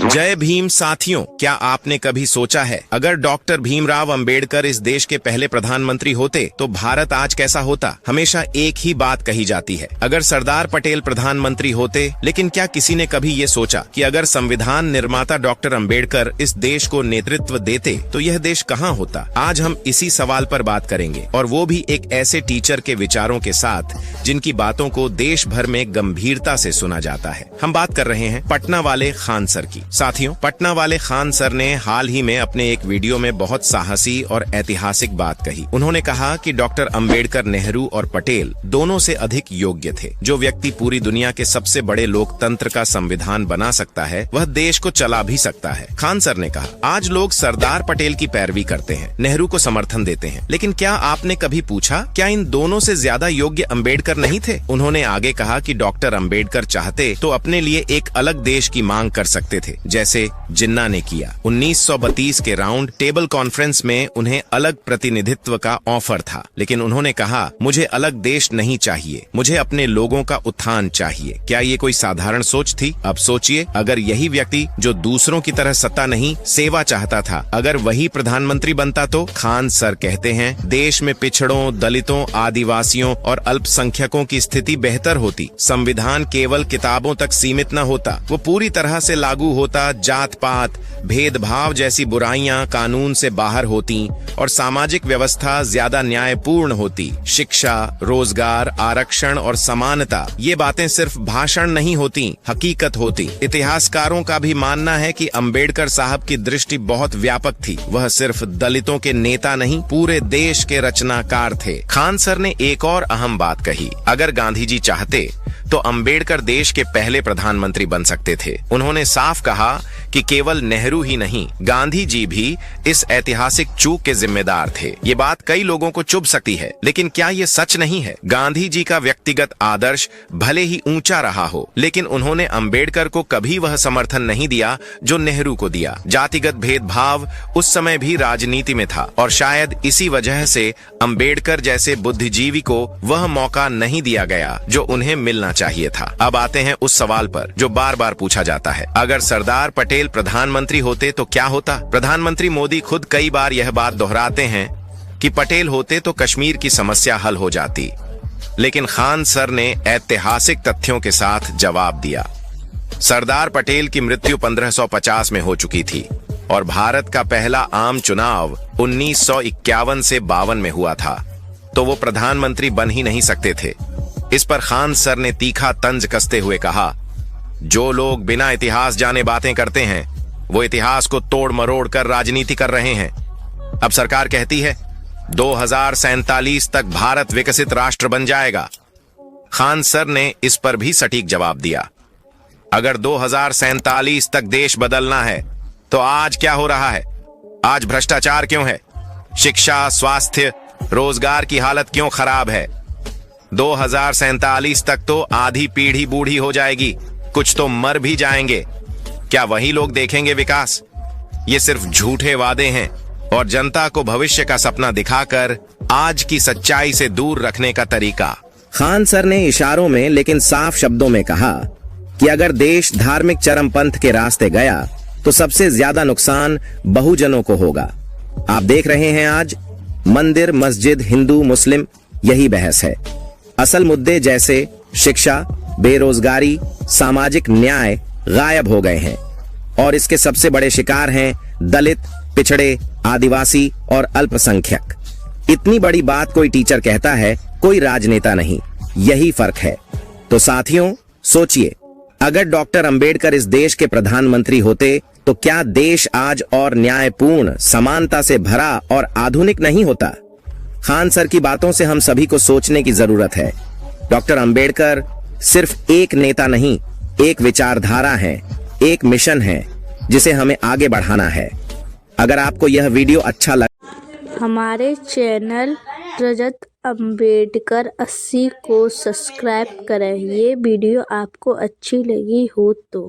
जय भीम साथियों, क्या आपने कभी सोचा है अगर डॉक्टर भीमराव अंबेडकर इस देश के पहले प्रधानमंत्री होते तो भारत आज कैसा होता। हमेशा एक ही बात कही जाती है, अगर सरदार पटेल प्रधानमंत्री होते। लेकिन क्या किसी ने कभी ये सोचा कि अगर संविधान निर्माता डॉक्टर अंबेडकर इस देश को नेतृत्व देते तो यह देश कहाँ होता। आज हम इसी सवाल पर बात करेंगे, और वो भी एक ऐसे टीचर के विचारों के साथ जिनकी बातों को देश भर में गंभीरता से सुना जाता है। हम बात कर रहे हैं पटना वाले खान सर की। साथियों, पटना वाले खान सर ने हाल ही में अपने एक वीडियो में बहुत साहसी और ऐतिहासिक बात कही। उन्होंने कहा कि डॉक्टर अंबेडकर, नेहरू और पटेल दोनों से अधिक योग्य थे। जो व्यक्ति पूरी दुनिया के सबसे बड़े लोकतंत्र का संविधान बना सकता है वह देश को चला भी सकता है। खान सर ने कहा, आज लोग सरदार पटेल की पैरवी करते हैं, नेहरू को समर्थन देते हैं, लेकिन क्या आपने कभी पूछा क्या इन दोनों से ज्यादा योग्य अंबेडकर नहीं थे। उन्होंने आगे कहा कि डॉक्टर अंबेडकर चाहते तो अपने लिए एक अलग देश की मांग कर सकते थे, जैसे जिन्ना ने किया। 1932 के राउंड टेबल कॉन्फ्रेंस में उन्हें अलग प्रतिनिधित्व का ऑफर था, लेकिन उन्होंने कहा, मुझे अलग देश नहीं चाहिए, मुझे अपने लोगों का उत्थान चाहिए। क्या ये कोई साधारण सोच थी? अब सोचिए, अगर यही व्यक्ति जो दूसरों की तरह सत्ता नहीं सेवा चाहता था, अगर वही प्रधानमंत्री बनता तो। खान सर कहते हैं, देश में पिछड़ों, दलितों, आदिवासियों और अल्पसंख्यकों की स्थिति बेहतर होती। संविधान केवल किताबों तक सीमित न होता, वो पूरी तरह से लागू होता। जात पात, भेदभाव जैसी बुराइयां कानून से बाहर होती और सामाजिक व्यवस्था ज्यादा न्यायपूर्ण होती। शिक्षा, रोजगार, आरक्षण और समानता, ये बातें सिर्फ भाषण नहीं होती, हकीकत होती। इतिहासकारों का भी मानना है कि अंबेडकर साहब की दृष्टि बहुत व्यापक थी। वह सिर्फ दलितों के नेता नहीं, पूरे देश के रचनाकार थे। खान सर ने एक और अहम बात कही, अगर गांधी जी चाहते तो अंबेडकर देश के पहले प्रधानमंत्री बन सकते थे। उन्होंने साफ कहा कि केवल नेहरू ही नहीं, गांधी जी भी इस ऐतिहासिक चूक के जिम्मेदार थे। ये बात कई लोगों को चुभ सकती है, लेकिन क्या ये सच नहीं है? गांधी जी का व्यक्तिगत आदर्श भले ही ऊंचा रहा हो, लेकिन उन्होंने अंबेडकर को कभी वह समर्थन नहीं दिया जो नेहरू को दिया। जातिगत भेदभाव उस समय भी राजनीति में था, और शायद इसी वजह से अंबेडकर जैसे बुद्धिजीवी को वह मौका नहीं दिया गया जो उन्हें मिलना चाहिए था। अब आते हैं उस सवाल पर जो बार बार पूछा जाता है, अगर सरदार पटेल प्रधानमंत्री होते तो क्या होता। प्रधानमंत्री मोदी खुद कई बार यह बात दोहराते हैं कि पटेल होते तो कश्मीर की समस्या हल हो जाती, लेकिन खान सर ने ऐतिहासिक तथ्यों के साथ जवाब दिया। सरदार पटेल की मृत्यु 1550 में हो चुकी थी और भारत का पहला आम चुनाव 1951 से 52 में हुआ था, तो वो प्रधानमंत्री बन ही नहीं सकते थे। इस पर खान सर ने तीखा तंज कसते हुए कहा, जो लोग बिना इतिहास जाने बातें करते हैं वो इतिहास को तोड़ मरोड़ कर राजनीति कर रहे हैं। अब सरकार कहती है 2047 तक भारत विकसित राष्ट्र बन जाएगा। खान सर ने इस पर भी सटीक जवाब दिया, अगर 2047 तक देश बदलना है तो आज क्या हो रहा है? आज भ्रष्टाचार क्यों है? शिक्षा, स्वास्थ्य, रोजगार की हालत क्यों खराब है? 2047 तक तो आधी पीढ़ी बूढ़ी हो जाएगी, कुछ तो मर भी जाएंगे। क्या वही लोग देखेंगे विकास? ये सिर्फ झूठे वादे हैं और जनता को भविष्य का सपना दिखाकर आज की सच्चाई से दूर रखने का तरीका। खान सर ने इशारों में लेकिन साफ शब्दों में कहा कि अगर देश धार्मिक चरमपंथ के रास्ते गया तो सबसे ज्यादा नुकसान बहुजनों को होगा। आप देख रहे हैं आज मंदिर, मस्जिद, हिंदू, मुस्लिम, यही बहस है। असल मुद्दे जैसे शिक्षा, बेरोजगारी, सामाजिक न्याय गायब हो गए हैं, और इसके सबसे बड़े शिकार हैं दलित, पिछड़े, आदिवासी और अल्पसंख्यक। इतनी बड़ी बात कोई टीचर कहता है, कोई राजनेता नहीं। यही फर्क है। तो साथियों, सोचिए, अगर डॉक्टर अंबेडकर इस देश के प्रधानमंत्री होते तो क्या देश आज और न्यायपूर्ण, समानता से भरा और आधुनिक नहीं होता? खान सर की बातों से हम सभी को सोचने की जरूरत है। डॉक्टर अंबेडकर सिर्फ एक नेता नहीं, एक विचारधारा है, एक मिशन है जिसे हमें आगे बढ़ाना है। अगर आपको यह वीडियो अच्छा लगा, हमारे चैनल रजत अंबेडकर 80 को सब्सक्राइब करें। ये वीडियो आपको अच्छी लगी हो तो